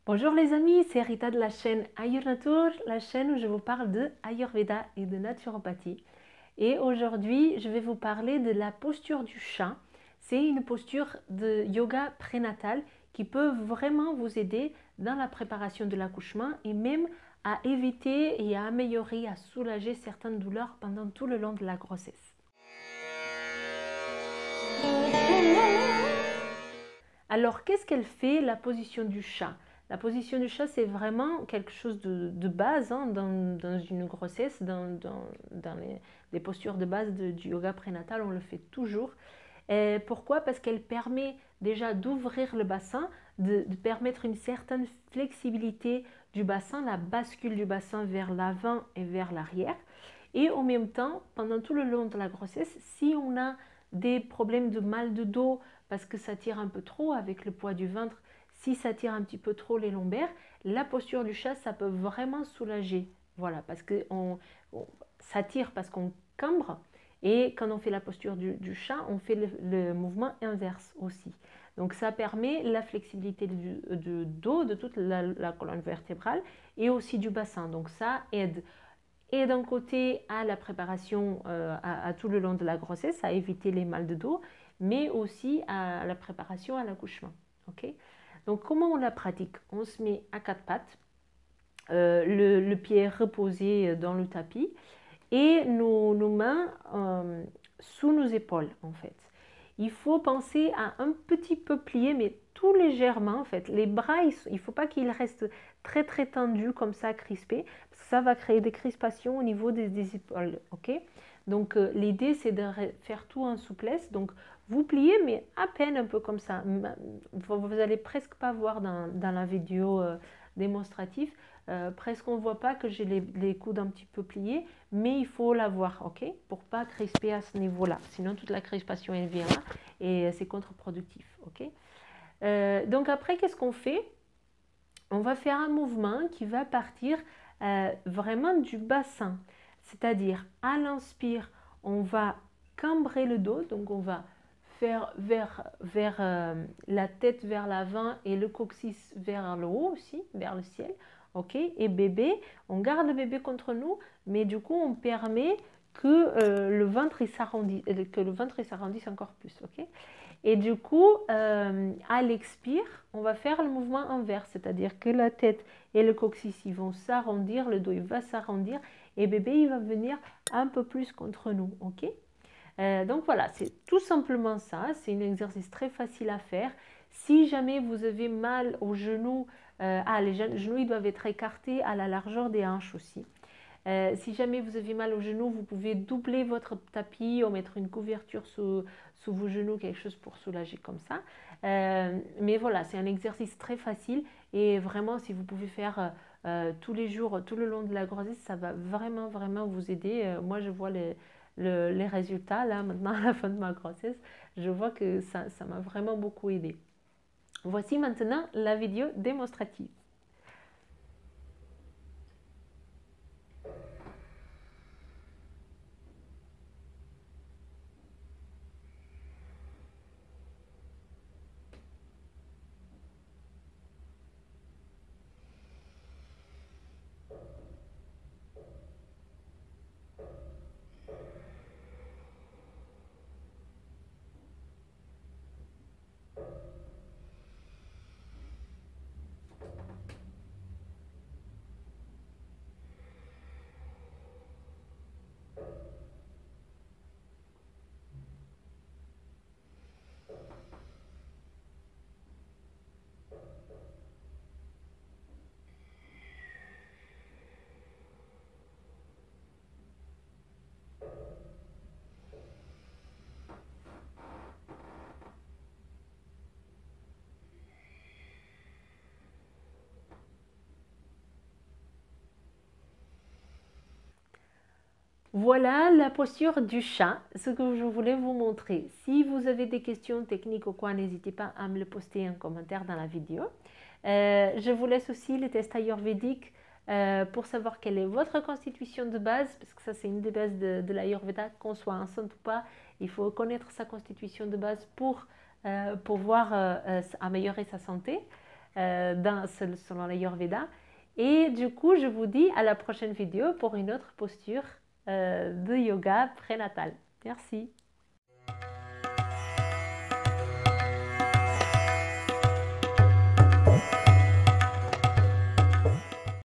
Bonjour les amis, c'est Rita de la chaîne Ayurnatur, la chaîne où je vous parle de Ayurveda et de naturopathie. Et aujourd'hui, je vais vous parler de la posture du chat. C'est une posture de yoga prénatal qui peut vraiment vous aider dans la préparation de l'accouchement et même à éviter et à améliorer, à soulager certaines douleurs pendant tout le long de la grossesse. Alors, qu'est-ce qu'elle fait, la position du chat? La position du chat, c'est vraiment quelque chose de base dans une grossesse, dans les postures de base du yoga prénatal, on le fait toujours. Et pourquoi? Parce qu'elle permet déjà d'ouvrir le bassin, de permettre une certaine flexibilité du bassin, la bascule du bassin vers l'avant et vers l'arrière. Et en même temps, pendant tout le long de la grossesse, si on a des problèmes de mal de dos, parce que ça tire un peu trop avec le poids du ventre, si ça tire un petit peu trop les lombaires, la posture du chat, ça peut vraiment soulager. Voilà, parce que ça tire parce qu'on cambre, et quand on fait la posture du chat, on fait le mouvement inverse aussi. Donc ça permet la flexibilité du dos, de toute la colonne vertébrale et aussi du bassin. Donc ça aide et d'un côté à la préparation à tout le long de la grossesse, à éviter les mal de dos, mais aussi à la préparation à l'accouchement. Okay? Donc comment on la pratique? On se met à quatre pattes, le pied reposé dans le tapis et nos mains sous nos épaules en fait. Il faut penser à un petit peu plier, mais tout légèrement en fait. Les bras, il ne faut pas qu'ils restent très très tendus comme ça, crispés, parce que ça va créer des crispations au niveau des épaules. Ok? Donc l'idée c'est de faire tout en souplesse. Donc vous pliez, mais à peine un peu comme ça. Vous n'allez presque pas voir dans la vidéo démonstrative. Presque on ne voit pas que j'ai les coudes un petit peu pliés, mais il faut l'avoir, ok, pour pas crisper à ce niveau-là. Sinon, toute la crispation, elle vient là et c'est contre-productif, ok. Donc après, qu'est-ce qu'on fait? On va faire un mouvement qui va partir vraiment du bassin. C'est-à-dire, à l'inspire, on va cambrer le dos, donc on va faire vers la tête vers l'avant et le coccyx vers le haut aussi, vers le ciel. Ok, et bébé, on garde le bébé contre nous, mais du coup on permet que le ventre s'arrondisse encore plus. Ok, et du coup à l'expire, on va faire le mouvement inverse, c'est-à-dire que la tête et le coccyx ils vont s'arrondir, le dos il va s'arrondir et bébé il va venir un peu plus contre nous. Ok, donc voilà, c'est tout simplement ça. C'est un exercice très facile à faire. Si jamais vous avez mal aux genoux, les genoux ils doivent être écartés à la largeur des hanches aussi. Si jamais vous avez mal aux genoux, vous pouvez doubler votre tapis ou mettre une couverture sous vos genoux, quelque chose pour soulager comme ça. Mais voilà, c'est un exercice très facile et vraiment, si vous pouvez faire tous les jours, tout le long de la grossesse, ça va vraiment, vraiment vous aider. Moi, je vois les résultats là maintenant à la fin de ma grossesse. Je vois que ça m'a vraiment beaucoup aidé. Voici maintenant la vidéo démonstrative. Voilà la posture du chat, ce que je voulais vous montrer. Si vous avez des questions techniques ou quoi, n'hésitez pas à me le poster en commentaire dans la vidéo. Je vous laisse aussi les tests ayurvédiques pour savoir quelle est votre constitution de base, parce que ça c'est une des bases de l'ayurveda, qu'on soit enceinte ou pas, il faut connaître sa constitution de base pour pouvoir améliorer sa santé. selon l'Ayurveda. Et du coup, je vous dis à la prochaine vidéo pour une autre posture de yoga prénatal. Merci.